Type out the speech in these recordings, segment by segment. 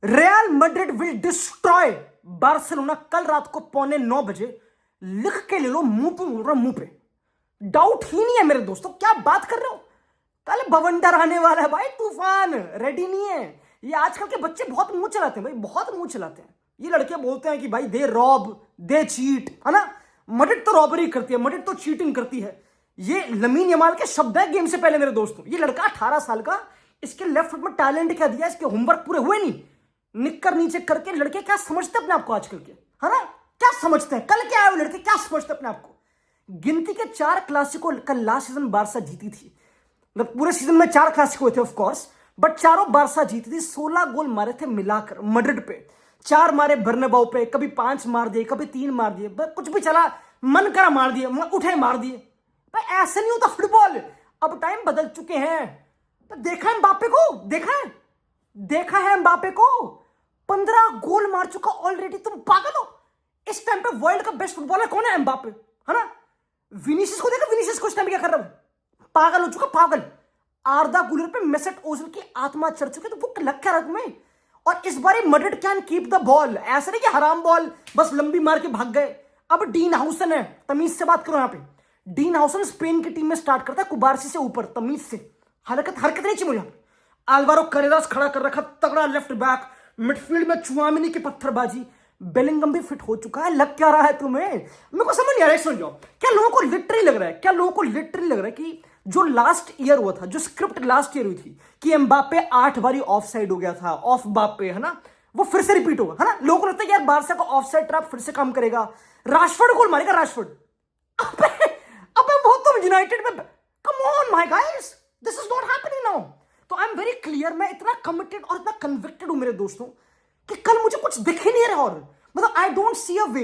Real Madrid will destroy Barcelona कल रात को 8:45 लिख के ले लो, मुंह पे बोल रहा, मुंह पे डाउट ही नहीं है मेरे दोस्तों। क्या बात कर रहे हो, कल बवंडर आने वाला है भाई, तूफान रेडी नहीं है। ये आजकल के बच्चे बहुत मुंह चलाते हैं भाई, बहुत मुंह चलाते हैं। ये लड़के बोलते हैं कि भाई दे रॉब, दे चीट, है ना। मैड्रिड तो रॉबरी करती है, मैड्रिड तो चीटिंग करती है। ये लमीन यमाल के शब्द है गेम से पहले मेरे दोस्तों। ये लड़का 18 साल का, इसके लेफ्ट फुट में टैलेंट क्या दिया, इसके होमवर्क पूरे हुए नहीं। निक्कर नीचे करके लड़के क्या समझते अपने आप को आजकल के, है ना। क्या समझते हैं, कल क्या आए वो लड़के, क्या समझते अपने आप को। गिनती के 4 क्लासिको कल लास्ट सीजन बारसा जीती थी। मतलब पूरे सीजन में 4 क्लासिको हुए थे ऑफ कोर्स, बट चारों बारसा जीती थी। 16 गोल मारे थे मिलाकर मैड्रिड पे। 4 मारे बर्नाबाउ पे, कभी 5 मार दिए, कभी 3 मार दिए, कुछ भी चला, मन करा मार दिए, उठे मार दिए भाई। ऐसे नहीं होता फुटबॉल, अब टाइम बदल चुके हैं। तो देखा है एम्बापे को, देखा है एम्बापे को, 15 गोल मार चुका ऑलरेडी। तुम पागल हो। इस टाइम पे वर्ल्ड का बेस्ट फुटबॉलर कौन है, एम्बापे, है ना। विनीसियस को देखा, विनीसियस को इस टाइम क्या कर रहा है, पागल हो चुका, पागल। आर्दा गुलर पे मेसेट ओजिल की आत्मा चढ़ चुकी है, तो वो लग क्या रहा तुम्हें। और इस बार Madrid can keep the ball, ऐसा नहीं कि हराम बॉल बस लंबी मार के भाग गए। अब डीन हाउसन है, तमीज से बात करो यहाँ पे। डीन हाउसन स्पेन की टीम में स्टार्ट करता है कुबारसी से ऊपर, तमीज से। हरकत नहीं चाहिए मुझे। आल्वारो करेरास खड़ा कर रखा, तगड़ा लेफ्ट बैक। मिडफील्ड में चुआमिनी की पत्थरबाजी। बेलिंगम भी फिट हो चुका है, लग क्या रहा है तुम्हें, मेरे को समझ नहीं आ रहा है। सुन जाओ, क्या लोगों को लिटरली लग रहा है, कि जो लास्ट ईयर हुआ था, जो स्क्रिप्ट लास्ट ईयर हुई थी कि एम्बापे 8 बारी ऑफ साइड हो गया था, ऑफ बापे, है ना, वो फिर से रिपीट होगा, है ना। लोगों को लगता है कि यार बारसा का ऑफ साइड ट्रैप फिर से काम करेगा, राशफोर्ड गोल मारेगा, राशफोर्ड। अबे वो तुम यूनाइटेड में, come on my guys, this is not happening now. तो आई एम वेरी क्लियर, मैं इतना कमिटेड और इतना कन्विक्टेड हूं मेरे दोस्तों कि कल मुझे कुछ दिख ही नहीं रहा। और मतलब I don't see a way.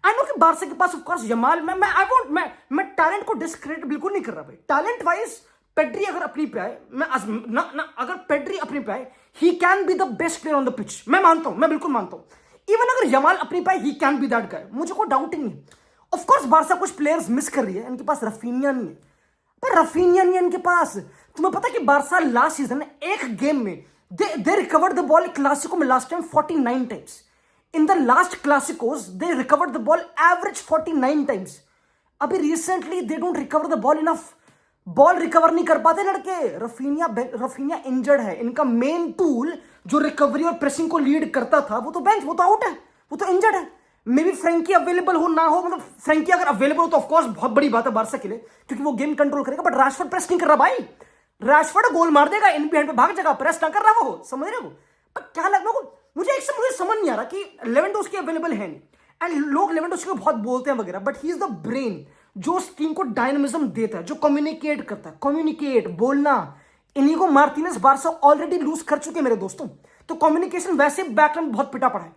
I know कि बारसा के पास ऑफ कोर्स यमाल, मैं टैलेंट को डिस्क्रेडिट बिल्कुल नहीं कर रहा भाई। टैलेंट वाइज पेड्री अगर अपनी पे आए, अगर पेड्री अपनी पे आए, he can be the best player on the pitch. मैं मानता हूं, मैं बिल्कुल मानता हूं। इवन अगर यमाल अपनी पे आए, he can be that guy, मुझे कोई डाउट ही नहीं। ऑफ कोर्स बारसा कुछ प्लेयर्स मिस कर रही है, इनके पास रफीनिया नहीं है, पर रफीनिया नहीं है इनके पास। तुम्हें पता है कि बारसा लास्ट सीजन एक गेम में they recovered the ball Clasico में last time 49 times. In the last classicos they recovered the ball average 49 times. अभी recently they don't recover the ball enough. Ball recover नहीं कर पाते लड़के। Raphinha injured है, इनका मेन टूल जो recovery और प्रेसिंग को लीड करता था वो तो बेंच, वो तो आउट है, वो तो इंजर्ड है। मे बी फ्रेंकी अवेलेबल हो ना हो, मतलब फ्रेंकी अगर अवेलेबल हो तो ऑफकोर्स बहुत बड़ी बात है बारसा के लिए, क्योंकि वो गेम कंट्रोल करेगा। बट राशफोर्ड प्रेस नहीं कर रहा भाई, राशफोर्ड गोल मार देगा, इन बिहाइंड पे भाग जाएगा, प्रेस ना कर रहा वो, समझ रहे हो। पर क्या लगता है मुझे, एक से मुझे समझ नहीं आ रहा कि लेवेंडोस्की अवेलेबल है नहीं, एंड लोग लेवेंडोस्की को बहुत बोलते हैं वगैरह, but he is the brain जो उस टीम को डायनामिज्म देता है, जो कम्युनिकेट करता है, कम्युनिकेट बोलना। Inigo Martinez Barca already lose कर चुके मेरे दोस्तों, तो कम्युनिकेशन वैसे बैकग्राउंड बहुत पिटा पड़ा है।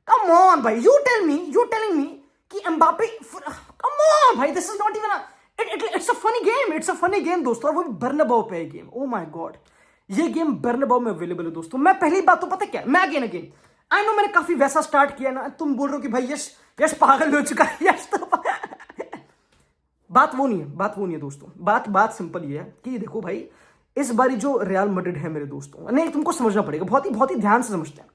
कम ऑन भाई, यू टेलिंग मी कि एम्बापे, कम ऑन भाई, this is not even it's a funny game दोस्तों। और वो भी बर्नाबाउ पे है गेम, ओ माय गॉड। ये गेम बर्नाबाउ में अवेलेबल है दोस्तों। मैं पहली बात तो पता क्या, मैं अगेन आई नो मैंने काफी वैसा स्टार्ट किया ना, तुम बोल रहे हो कि भाई यश पागल हो चुका है, यश तो बात वो नहीं है दोस्तों। बात सिंपल ये है कि देखो भाई, इस बारी जो रियल मैड्रिड है मेरे दोस्तों, नहीं तुमको समझना पड़ेगा, बहुत ही ध्यान से समझते हैं।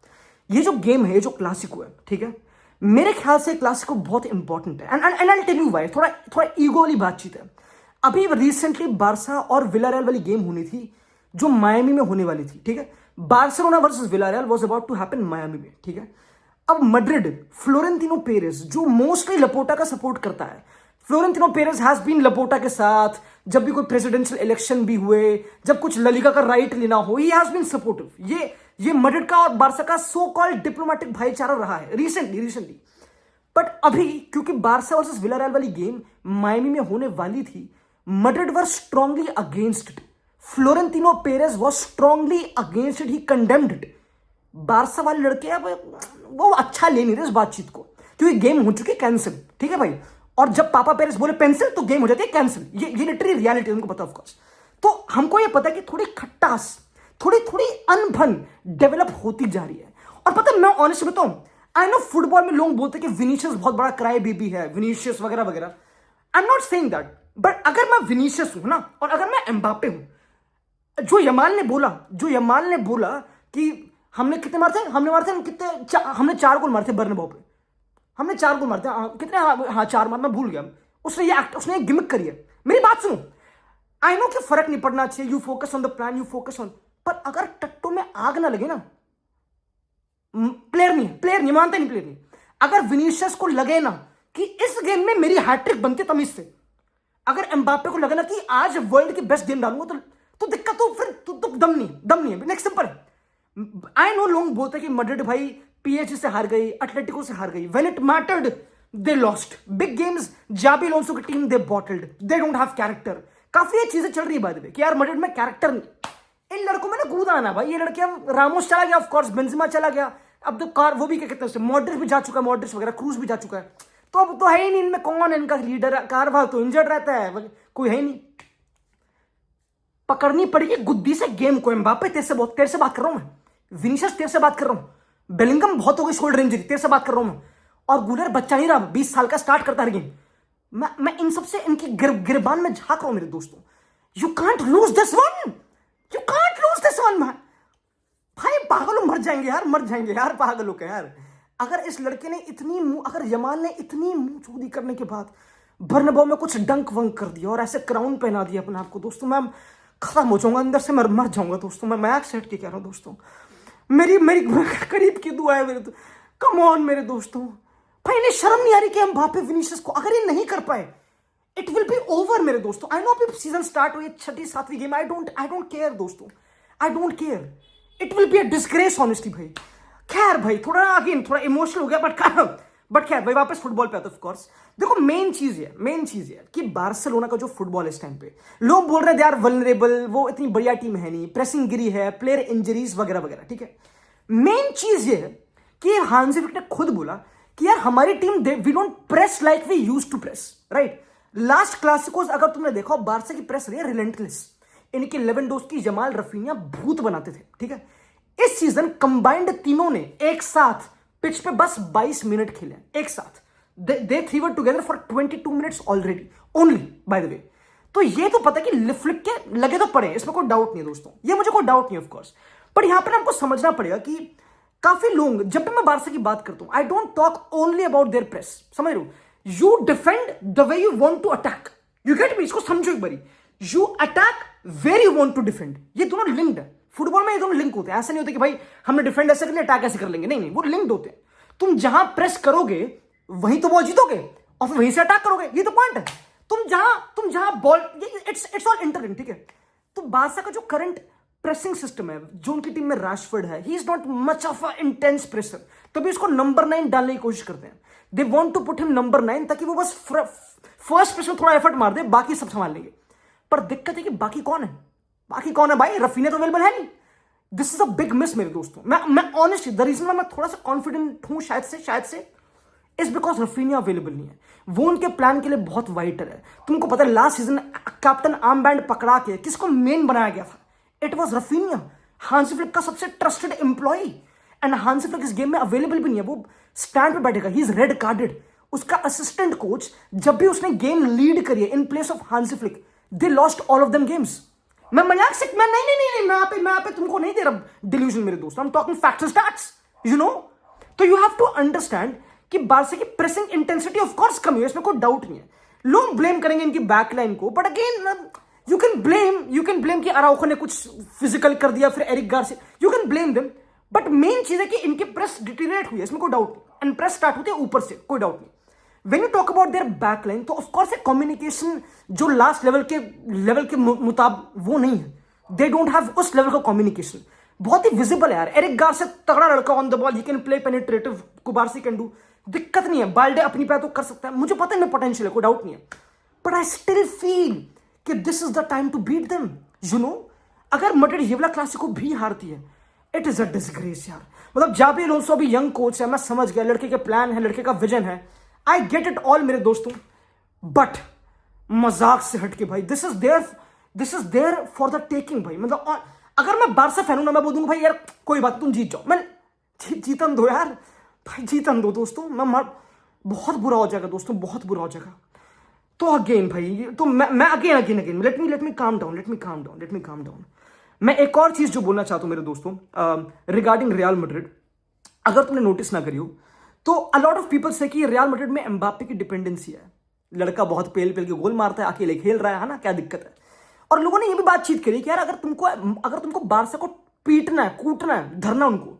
ये जो गेम है, ये जो क्लासिको है, ठीक है, मेरे ख्याल से क्लासिको बहुत इंपॉर्टेंट है। And I tell you why. थोड़ा ईगो वाली बातचीत है। अभी रिसेंटली बारसा और विलारियल वाली गेम होनी थी, जो मायामी में होने वाली थी, ठीक है। Barcelona versus Villarreal was about to happen Miami में, ठीक है। अब मैड्रिड, फ्लोरेंटिनो पेरेज जो मोस्टली लपोटा का सपोर्ट करता है, Florentino Perez has been Laporta के साथ, जब भी कोई प्रेसिडेंशियल इलेक्शन भी हुए, जब कुछ ललीगा का राइट लेना हो, ही हैज बीन सपोर्टिव। ये मैड्रिड का और बारसा का सो कॉल्ड डिप्लोमेटिक भाईचारा रहा है रिसेंटली। बट अभी क्योंकि बारसा वर्सेस विलारियल वाली गेम मायामी में होने वाली थी, Madrid were strongly against it, Florentino Perez was strongly against it, he condemned it. Barça वाले लड़के अब वो अच्छा ले नहीं रहे इस बातचीत को, क्योंकि गेम हो चुकी है कैंसिल, ठीक है भाई। और जब पापा पेरेस बोले पेंसिल तो गेम हो जाती है कैंसिल, ये लिटरली रियलिटी उनको पता ऑफ कोर्स। तो हमको ये पता है कि थोड़ी खट्टास, थोड़ी अनबन डेवलप होती जा रही है। और पता है, मैं ऑनेस्ट बताऊं, आई नो फुटबॉल में लोग बोलते हैं कि विनीशियस बहुत बड़ा क्राई बेबी है, विनीशियस वगैरह वगैरह। I am not saying that, but अगर मैं विनीशियस हूं ना, और अगर मैं एम्बापे हूं, जो यमाल ने बोला कि हमने कितने मारे थे, हमने 4 गोल मारे थे बर्नबाउ पे, हमने 4 गोल मारे थे। कितने, हाँ 4 मार, मैं भूल गया। उसने ये गिमिक करी है। मेरी बात सुनो, आई नो कि फर्क नहीं पड़ना चाहिए, you focus on the plan, you focus on, पर अगर टट्टो में आग ना लगे ना, प्लेयर नहीं मानते, नहीं प्लेयर नहीं। अगर विनीशियस को लगे ना कि इस गेम में मेरी हैट्रिक बनती तमीज से, अगर एम्बाप्पे को लगे ना कि आज वर्ल्ड की बेस्ट गेम डालूंगा, तो दिक्कत, तो फिर तो दम नहीं है। नेक्स्ट सिंपल है। आई नो लोग बोलते हैं कि मैड्रिड भाई पीएसजी से हार गई, एटलेटिको से हार गई, when it mattered they lost big games. Xabi Alonso की टीम they bottled, they don't have character. काफी ये चीजें चल रही है बाय द वे कि यार मैड्रिड में कैरेक्टर नहीं। इन लड़कों में ना कूदा आना भाई, ये लड़के, अब रामोस चला गया, ऑफ कोर्स बेंजेमा चला गया, अब तो कार वो भी क्या कहते हैं, मॉड्रिच भी जा चुका है, मॉड्रिच वगैरह, क्रूज भी जा चुका है, तो अब तो है ही नहीं इनमें कौन इनका लीडर है। कारवाल तो इंजर्ड रहता है, कोई है ही नहीं। पकड़नी पड़ेगी गुद्दी से गेम को। एम्बाप्पे तेरे से बात कर रहा हूं मैं, विनीशियस तेरे से बात कर रहा हूं, बेलिंगम बहुत हो गई शोल्डर इंजरी, तेरे से बात कर रहा हूं मैं, और गुलर बच्चा नहीं रहा, 20 साल का, स्टार्ट करता है गेम। मैं इन सबसे इनकी गिरबान में झांक रहा हूं मेरे दोस्तों। You can't lose this one, you can't lose this one भाई। पागलों मर जाएंगे यार, पागलों के यार। अगर इस लड़के ने अगर यमाल ने इतनी मुंह चोरी करने के बाद बर्नबाउ में कुछ डंक वंक कर दिया और ऐसे क्राउन पहना दिया अपने आप को, दोस्तों मैं खत्म हो जाऊंगा अंदर से, मैं मर जाऊंगा दोस्तों। मैं मैच सेट के कह रहा हूं दोस्तों, मेरी करीब की दुआ है मेरे, कम ऑन मेरे दोस्तों। भाई इन्हें शर्म नहीं आ रही कि हम भापे विनीशियस को, अगर ये नहीं कर पाए इट विल बी ओवर मेरे दोस्तों। आई नो अभी सीजन स्टार्ट हुई, 6ठी-7वीं गेम, आई डोंट केयर दोस्तों, I don't care, it will be a disgrace honestly भाई। खैर भाई थोड़ा इमोशनल हो गया, बट खैर भाई वापस फुटबॉल पे आते ऑफ कोर्स। देखो मेन चीज है कि बार्सिलोना का जो फुटबॉल इस टाइम पे, लोग बोल रहे हैं यार वल्नरेबल, वो इतनी बढ़िया टीम है नहीं, प्रेसिंग गिरी है, प्लेयर इंजरीज वगैरह वगैरह, ठीक है। मेन चीज ये है कि हांसी फ्लिक ने खुद बोला कि यार हमारी टीम, we don't press like we used to press, right. Last clasicos अगर तुमने देखा, बार्सा की प्रेस रही है रिलेंटलेस, इनके लेवेंडोस्की, जमाल, रफीनिया भूत बनाते थे, ठीक है। इस सीजन कंबाइंड तीनों ने एक साथ पिच पे बस 22 मिनट खेले एक साथ, they three were together for 22 minutes already only by the way. तो ये तो पता है कि लिफ्लिक के लगे तो पड़े, इसमें कोई डाउट नहीं है दोस्तों, ये मुझे कोई डाउट नहीं ऑफ कोर्स। पर यहां पर हमको समझना पड़ेगा कि काफी लोग, जब भी मैं बार्सा की बात करता हूं, I don't talk only about their press, समझ रहे हो। You defend the way you want to attack, you get me, इसको समझो एक बारी। You attack where you want to defend, ये दोनों लिंक्ड है। फुटबॉल में ये दोनों लिंक होते हैं, ऐसा नहीं होता कि भाई हमने डिफेंड ऐसे कर लिया अटैक ऐसे कर लेंगे, नहीं, वो लिंक्ड होते हैं। तुम जहां प्रेस करोगे वहीं तो बॉल जीतोगे और फिर वहीं से अटैक करोगे, ये तो पॉइंट है। तुम जहां बॉल, इट्स ऑल इंटरलिंक्ड, ठीक है। तो बार्सा का जो करंट प्रेसिंग सिस्टम है, जो उनकी टीम में राशफोर्ड है, he is not much of a intense presser, तभी उसको नंबर 9 डालने की कोशिश करते हैं। They want to put him number 9 ताकि वो बस फर्स्ट प्रेस में थोड़ा एफर्ट मार दे, बाकी सब संभाल लेंगे। पर दिक्कत है कि बाकी कौन है भाई, रफीनिया तो अवेलेबल है नहीं। This is a big miss मेरे दोस्तों। मैं ऑनेस्ट, द रीजन मैं थोड़ा सा कॉन्फिडेंट हूं शायद से इज बिकॉज रफीनिया अवेलेबल नहीं है। वो उनके प्लान के लिए बहुत वाइटर है। तुमको पता है last season captain arm band पकड़ा के किसको मेन बनाया गया था, it was Raphinha, Hansi Flick का सबसे trusted employee. And Hansi Flick इस गेम में अवेलेबल भी नहीं है, वो स्टैंड पे बैठेगा, ही इज रेड कार्डेड। उसका असिस्टेंट कोच जब भी उसने गेम लीड करी है in place of Hansi Flick, they lost all of them games. मैं मजाक से, मैं नहीं, मैं यहाँ पे तुमको नहीं दे रहा डिल्यूजन मेरे दोस्त, I am talking facts and stats, you know. तो यू हैव टू अंडरस्टैंड कि बार्सा की प्रेसिंग इंटेंसिटी ऑफ कोर्स कम है, इसमें कोई डाउट नहीं है। लोग ब्लेम करेंगे इनकी बैकलाइन को, but again you can blame कि अराउखो ने कुछ फिजिकल कर दिया, फिर Eric Garcia, you can blame them. But main चीज है कि इनकी प्रेस डिटीरिएट हुई है, इसमें कोई डाउट नहीं, एंड प्रेस स्टार्ट होती है ऊपर से, कोई डाउट नहीं। When you talk about their backline, तो ऑफकोर्स कम्युनिकेशन जो लास्ट लेवल के मुताबिक वो नहीं है, दे डोंट हैव उस लेवल का कम्युनिकेशन। बहुत ही विजिबल है यार, एरिक गार्सिया तगड़ा लड़का on the ball, he can play penetrative, कुबार्सी can do, दिक्कत नहीं है। बाल्डे अपनी पैर तो कर सकता है, मुझे पता है मैं पोटेंशियल है, कोई डाउट नहीं है। बट आई स्टिल फील कि this is the time to beat them, you know. अगर मैड्रिड ये वाला क्लासिको भी हारती है, इट इज अ डिसग्रेस यार। मतलब जाबी अलोंसो भी यंग कोच है, मैं समझ गया, लड़के के प्लान है, लड़के का विजन है, आई गेट इट ऑल मेरे दोस्तों। बट मजाक से हटके भाई, this is there for the taking भाई। मतलब अगर मैं बार्सा फैन हूं ना, मैं बोल दूंगा भाई यार कोई बात, तुम जीत जाओ, मैं जीतन दो यार भाई, जीतन दो दोस्तों। बहुत बुरा हो जाएगा दोस्तों, बहुत बुरा हो जाएगा। तो अगेन भाई, तो मैं again let me calm down. मैं एक और चीज जो बोलना चाहता हूं मेरे दोस्तों रिगार्डिंग रियल मैड्रिड, अगर तुमने नोटिस ना करी हो तो अ लॉट ऑफ पीपल से कि रियल मैड्रिड में एम्बाप्पे की डिपेंडेंसी है, लड़का बहुत पेल पेल के गोल मारता है, अकेले खेल रहा है ना, क्या दिक्कत है। और लोगों ने ये भी बातचीत करी कि यार अगर तुमको बारसा को पीटना है, कूटना है, धरना उनको,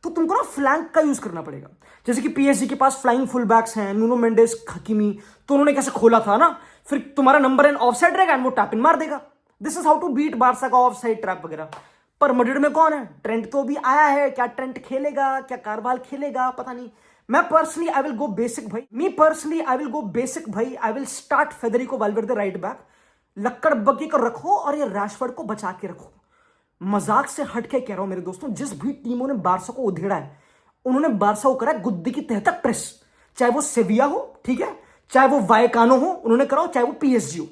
तो तुमको ना फ्लैंक का यूज करना पड़ेगा। जैसे कि पीएसजी के पास फ्लाइंग फुल बैक्स हैं, नुनो मेंडेस, हकीमी, तो उन्होंने कैसे खोला था ना, फिर तुम्हारा नंबर 9 ऑफसाइड रहेगा एंड वो टैप इन मार देगा। This is how to beat Barca का ऑफसाइड ट्रैप वगैरह। पर मैड्रिड में कौन है? ट्रेंट तो भी आया है, क्या ट्रेंट खेलेगा, क्या कारवाल खेलेगा, पता नहीं। मैं personally I will go basic भाई, I will start Federico Valverde right back, लक्कड़ बग्गी को रखो और ये रैशफोर्ड को बचा के रखो। मजाक से हटके कह रहा हूं मेरे दोस्तों, जिस भी टीमों ने बारसा को उधेड़ा है उन्होंने बारसा को करा है गुद्दी की तह तक प्रेस, चाहे वो सेविया हो, ठीक है, चाहे वो वायकानो हो, उन्होंने करा हो, चाहे वो पीएसजी हो,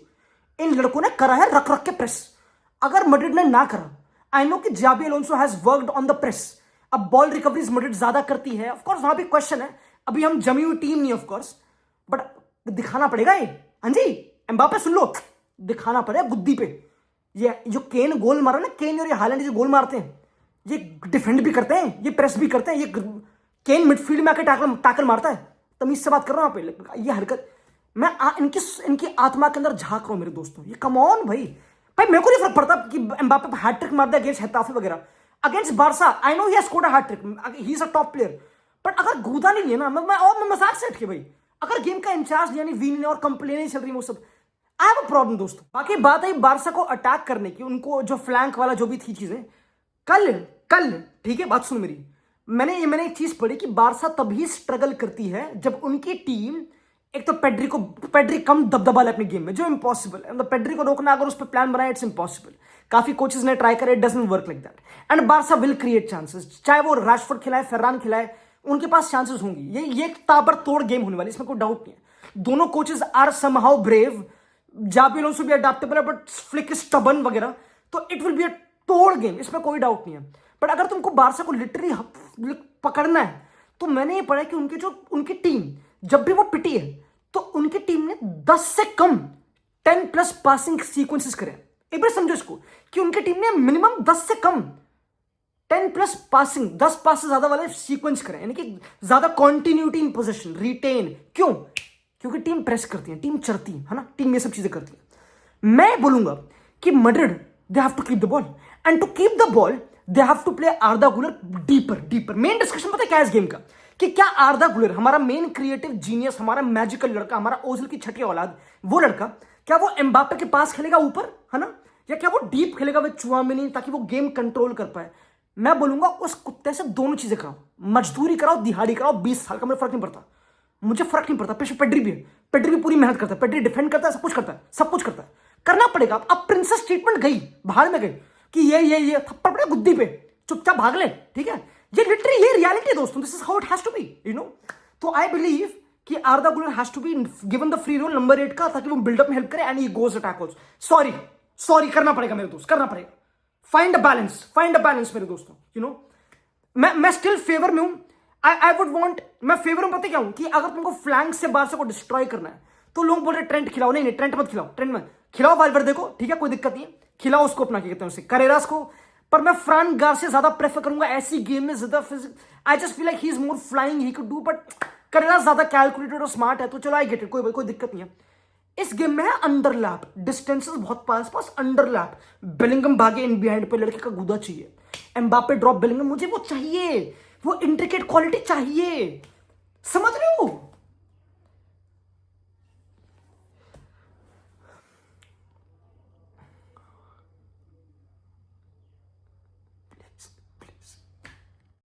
इन लड़कों ने करा है रख रख के प्रेस। अगर मैड्रिड ने ना करा, आई नो कि Xabi Alonso has worked on the press, अब बॉल रिकवरीज मैड्रिड ज्यादा करती है, ऑफकोर्स वहां भी क्वेश्चन है, अभी हम जमी हुई टीम नहीं ऑफकोर्स, बट दिखाना पड़ेगा ये। हाँ जी एम्बाप्पे सुन लो, दिखाना पड़ेगा गुद्दी पे। ये जो केन गोल मारा ना, केन और ये हालैंड जो गोल मारते हैं, ये डिफेंड भी करते हैं, ये प्रेस भी करते हैं, ये केन मिडफील्ड में आकर टैकल मारता है। तमीज से बात कर रहा हूं आप, ये हरकत मैं इनकी आत्मा के अंदर झांक रहा हूं मेरे दोस्तों। ये कम ऑन भाई मेरे को नहीं फर्क पड़ता कि एम्बाप्पे हैट्रिक मार दिया अगेंस्ट हेताफे वगैरह, against Barca I know he has scored a hat-trick, he is a top player, but अगर गूदा नहीं लिया ना, मैं मजाक से हटके भाई, अगर गेम का इंचार्ज यानी वीन और कंप्लेन नहीं चल रही वो सब, आई हैव अ प्रॉब्लम दोस्तों। बाकी बात है बारसा को अटैक करने की, उनको जो फ्लैंक वाला जो भी थी चीजें, कल ठीक है, बात सुन मेरी, मैंने एक चीज पढ़ी कि बारसा तभी स्ट्रगल करती है जब उनकी टीम, एक तो पेड्री कम दबदबा है अपने गेम में, जो इम्पॉसिबल है, मतलब पेड्री को रोकना अगर उस पर प्लान बनाए इट्स इम्पॉसिबल। काफी कोचेस ने ट्राई करे, it doesn't work like that, and Barca will create chances, चाहे वो रैशफोर्ड खिलाए, फर्रान खिलाए, उनके पास चांसेस होंगी। ये एक ताबड़तोड़ गेम होने वाली, इसमें कोई डाउट नहीं है। दोनों coaches are somehow brave, Xabi Alonso भी अडैप्टेबल है, बट फ्लिक इज स्टबर्न वगैरह, तो इट विल बी अ तोड़ गेम, इसमें कोई डाउट नहीं है। बट अगर तुमको बारसा को लिटरली पकड़ना है, तो मैंने ये पढ़ा कि उनकी टीम जब भी वो पिटी है, तो उनकी टीम ने 10 से कम 10+ पासिंग सीक्वेंसेस करे। एक बार समझो इसको, कि उनकी टीम ने मिनिमम 10 से कम 10+ पासिंग, 10 पास से ज्यादा वाले सीक्वेंस करे, यानी कि ज्यादा कॉन्टिन्यूटी इन पोजीशन, रिटेन। क्यों? क्योंकि टीम प्रेस करती है, टीम चढ़ती है ना, टीम ये सब चीजें करती है। मैं बोलूंगा कि Madrid they have to keep the ball, and to keep the ball they have to play Arda Guler deeper. Main discussion पता है क्या है इस गेम का, कि क्या आर्दा गुलर, हमारा मेन क्रिएटिव जीनियस, हमारा मैजिकल लड़का, हमारा ओझल की छठी औलाद, वो लड़का, क्या वो एम्बाप्पे के पास खेलेगा ऊपर, है ना, या क्या वो डीप खेलेगा विद चुआमेनी, ताकि वो गेम कंट्रोल कर पाए। मैं बोलूंगा उस कुत्ते से दोनों चीजें कराओ, मजदूरी कराओ, दिहाड़ी कराओ, 20 साल का, मुझे फर्क नहीं पड़ता, मुझे फर्क नहीं पड़ता। पेड्री भी है, पेड्री भी पूरी मेहनत करता है, पेड्री डिफेंड करता है, सब कुछ करता है, करना पड़ेगा। अब प्रिंसेस ट्रीटमेंट गई, बाहर में गई कि ये थप्पड़ पड़े गुद्दी पे, चुपचाप भाग ले, ठीक है। ये लिटरली ये रियलिटी है दोस्तों, this is how it has to be, you know. तो आई बिलीव कि Arda Guler has to be given the free role number 8 का, ताकि वो बिल्डअप में हेल्प करे and he goes attack also. Sorry करना पड़ेगा मेरे दोस्त, करना पड़ेगा। फाइंड अ बैलेंस मेरे दोस्तों, यू नो। मैं स्टिल फेवर में हूं, आई वुड वांट, मैं फेवर में पता क्या हूं, कि अगर तुमको फ्लैंक से बारसा को डिस्ट्रॉय करना है, तो लोग बोल रहे ट्रेंट खिलाओ, नहीं ट्रेंट मत खिलाओ, ट्रेंट मत खिलाओ, वाल्वेर्दे को, ठीक है, कोई दिक्कत नहीं है, खिलाओ उसको अपना, क्या कहते हैं उसे, करेरास को। पर मैं फ्रान गार्सिया ज्यादा प्रेफर करूंगा ऐसी गेम में, ज्यादा I just feel like he is more flying, he could do, but Carreras ज्यादा कैलकुलेटेड और स्मार्ट है, तो चलो आई गेट इट, कोई दिक्कत नहीं है। इस गेम में है अंडरलैप, डिस्टेंसेस बहुत पास अंडरलैप, बेलिंगम भागे इन बिहाइंड पे, लड़के का गुदा चाहिए, एम्बाप्पे ड्रॉप बेलिंगम, मुझे वो चाहिए, वो इंट्रिकेट क्वालिटी चाहिए, समझ रहे हो।